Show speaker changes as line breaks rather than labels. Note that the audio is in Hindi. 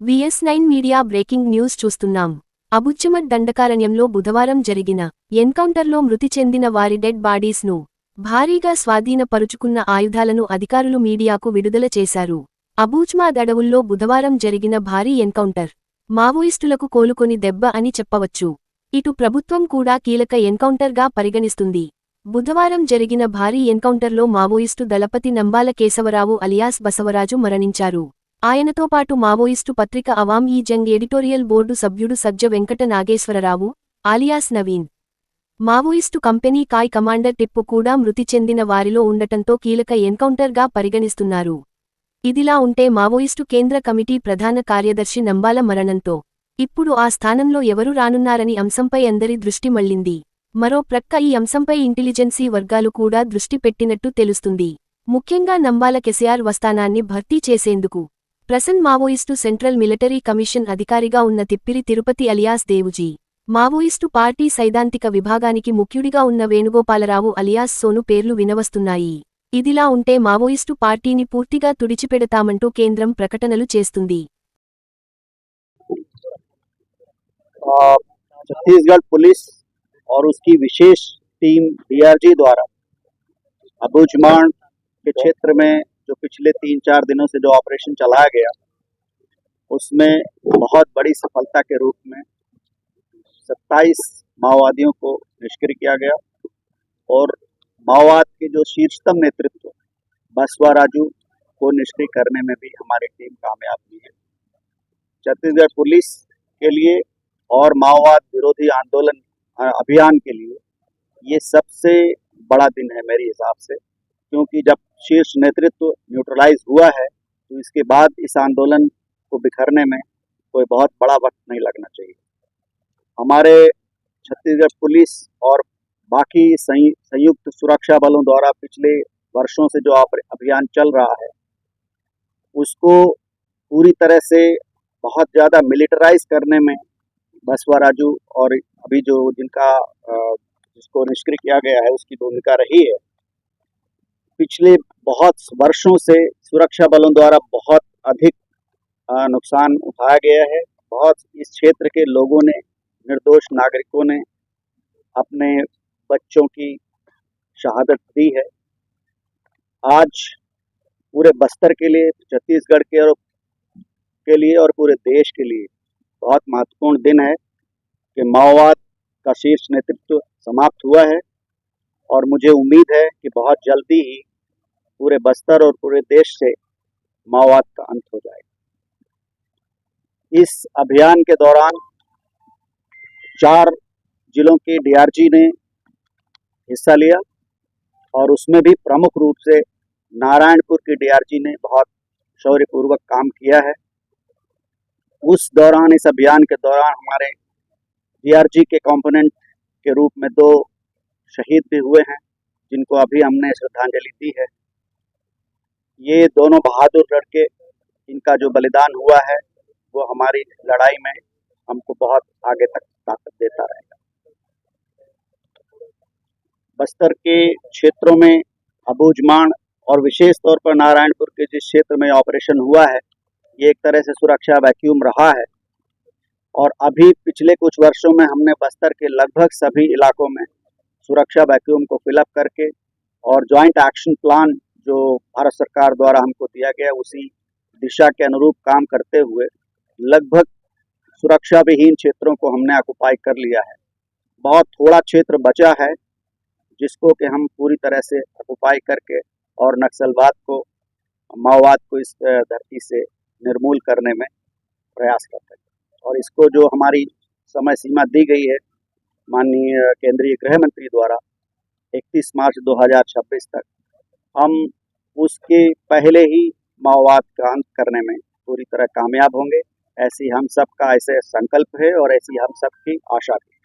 VS9 మీడియా బ్రేకింగ్ న్యూస్ చూస్తున్నాం. అబుచ్చమట్ దండకారణ్యంలో బుధవారం జరిగిన ఎన్కౌంటర్లో మృతి చెందిన వారి డెడ్ బాడీస్ ను భారీగా స్వాధీనపరుచుకున్న ఆయుధాలను అధికారులు మీడియాకు విడుదల చేశారు. అబూజ్మాద్ అడవుల్లో బుధవారం జరిగిన భారీ ఎన్కౌంటర్ మావోయిస్టులకు కోలుకొని దెబ్బ అని చెప్పవచ్చు. ఇటు ప్రభుత్వం కూడా కీలక ఎన్కౌంటర్గా పరిగణిస్తుంది. బుధవారం జరిగిన భారీ ఎన్కౌంటర్లో మావోయిస్టు దళపతి నంబాల కేశవరావు అలియాస్ బసవరాజు మరణించారు. ఆయనతో పాటు మావోయిస్టు పత్రిక అవాం ఈ జంగ్ ఎడిటోరియల్ బోర్డు సభ్యుడు Sajja Venkata Nageswararao alias Naveen, Maoist company కాయ్ కమాండర్ టిప్పు కూడా మృతి చెందిన వారిలో ఉండటంతో కీలక ఎన్కౌంటర్గా పరిగణిస్తున్నారు. ఇదిలా ఉంటే మావోయిస్టు కేంద్ర కమిటీ ప్రధాన కార్యదర్శి నంబాల మరణంతో ఇప్పుడు ఆ స్థానంలో ఎవరు రానున్నారని అంశంపై అందరి దృష్టి మళ్లింది. మరో ప్రక్క ఈ అంశంపై ఇంటెలిజెన్సీ వర్గాలు కూడా దృష్టి పెట్టినట్టు తెలుస్తుంది. ముఖ్యంగా నంబాల కేసీఆర్ వస్థానాన్ని భర్తీ చేసేందుకు Prasan Maoist central military commission అధికారిగా ఉన్న Tippiri Tirupati alias Devuji, Maoist party సైద్ధాంతిక విభాగానికి ముఖ్యుడిగా ఉన్న వేణుగోపాలరావు అలియాస్ సోను పేర్లు వినవస్తున్నాయి. ఇదిలా ఉంటే మావోయిస్టు పార్టీని పూర్తిగా తుడిచిపెడతామంటూ కేంద్రం ప్రకటనలు చేస్తుంది.
छत्तीसगढ़ पुलिस और उसकी विशेष टीम डीआरजी द्वारा अबूझमाड़ के क्षेत्र में जो पिछले 3-4 दिनों से जो ऑपरेशन चलाया गया, उसमें बहुत बड़ी सफलता के रूप में 27 माओवादियों को निष्क्रिय किया गया और माओवाद के जो शीर्षतम नेतृत्व बसवा राजू को निष्क्रिय करने में भी हमारी टीम कामयाब हुई है. छत्तीसगढ़ पुलिस के लिए और माओवाद विरोधी आंदोलन अभियान के लिए ये सबसे बड़ा दिन है मेरे हिसाब से, क्योंकि जब शीर्ष नेतृत्व न्यूट्रलाइज हुआ है तो इसके बाद इस आंदोलन को बिखरने में कोई बहुत बड़ा वक्त नहीं लगना चाहिए. हमारे छत्तीसगढ़ पुलिस और बाकी संयुक्त सुरक्षा बलों द्वारा पिछले वर्षों से जो अभियान चल रहा है, उसको पूरी तरह से बहुत ज़्यादा मिलिटराइज करने में बसवा राजू और अभी जो जिसको निष्क्रिय किया गया है उसकी भूमिका रही है. पिछले बहुत वर्षों से सुरक्षा बलों द्वारा बहुत अधिक नुकसान उठाया गया है. बहुत इस क्षेत्र के लोगों ने, निर्दोष नागरिकों ने अपने बच्चों की शहादत दी है. आज पूरे बस्तर के लिए, छत्तीसगढ़ के लिए और पूरे देश के लिए बहुत महत्वपूर्ण दिन है कि माओवाद का शीर्ष नेतृत्व समाप्त हुआ है और मुझे उम्मीद है कि बहुत जल्दी ही पूरे बस्तर और पूरे देश से माओवाद का अंत हो जाएगा. इस अभियान के दौरान 4 जिलों के डीआरजी ने हिस्सा लिया और उसमें भी प्रमुख रूप से नारायणपुर के डीआरजी ने बहुत शौर्यपूर्वक काम किया है. उस दौरान, इस अभियान के दौरान हमारे डीआरजी के कंपोनेंट के रूप में 2 शहीद भी हुए हैं, जिनको अभी हमने श्रद्धांजलि दी है. ये दोनों बहादुर लड़के, इनका जो बलिदान हुआ है वो हमारी लड़ाई में हमको बहुत आगे तक ताकत देता रहेगा. बस्तर के क्षेत्रों में अबूझमाड़ और विशेष तौर पर नारायणपुर के जिस क्षेत्र में ऑपरेशन हुआ है, ये एक तरह से सुरक्षा वैक्यूम रहा है और अभी पिछले कुछ वर्षों में हमने बस्तर के लगभग सभी इलाकों में सुरक्षा वैक्यूम को फिलअप करके और जॉइंट एक्शन प्लान जो भारत सरकार द्वारा हमको दिया गया उसी दिशा के अनुरूप काम करते हुए लगभग सुरक्षा विहीन क्षेत्रों को हमने ऑक्युपाई कर लिया है. बहुत थोड़ा क्षेत्र बचा है जिसको कि हम पूरी तरह से ऑक्युपाई करके और नक्सलवाद को, माओवाद को इस धरती से निर्मूल करने में प्रयास करते हैं. और इसको जो हमारी समय सीमा दी गई है माननीय केंद्रीय गृह मंत्री द्वारा 31 मार्च 2026 तक, हम उसके पहले ही माओवाद का अंत करने में पूरी तरह कामयाब होंगे. ऐसी हम सबका ऐसे संकल्प है और ऐसी हम सबकी आशा है.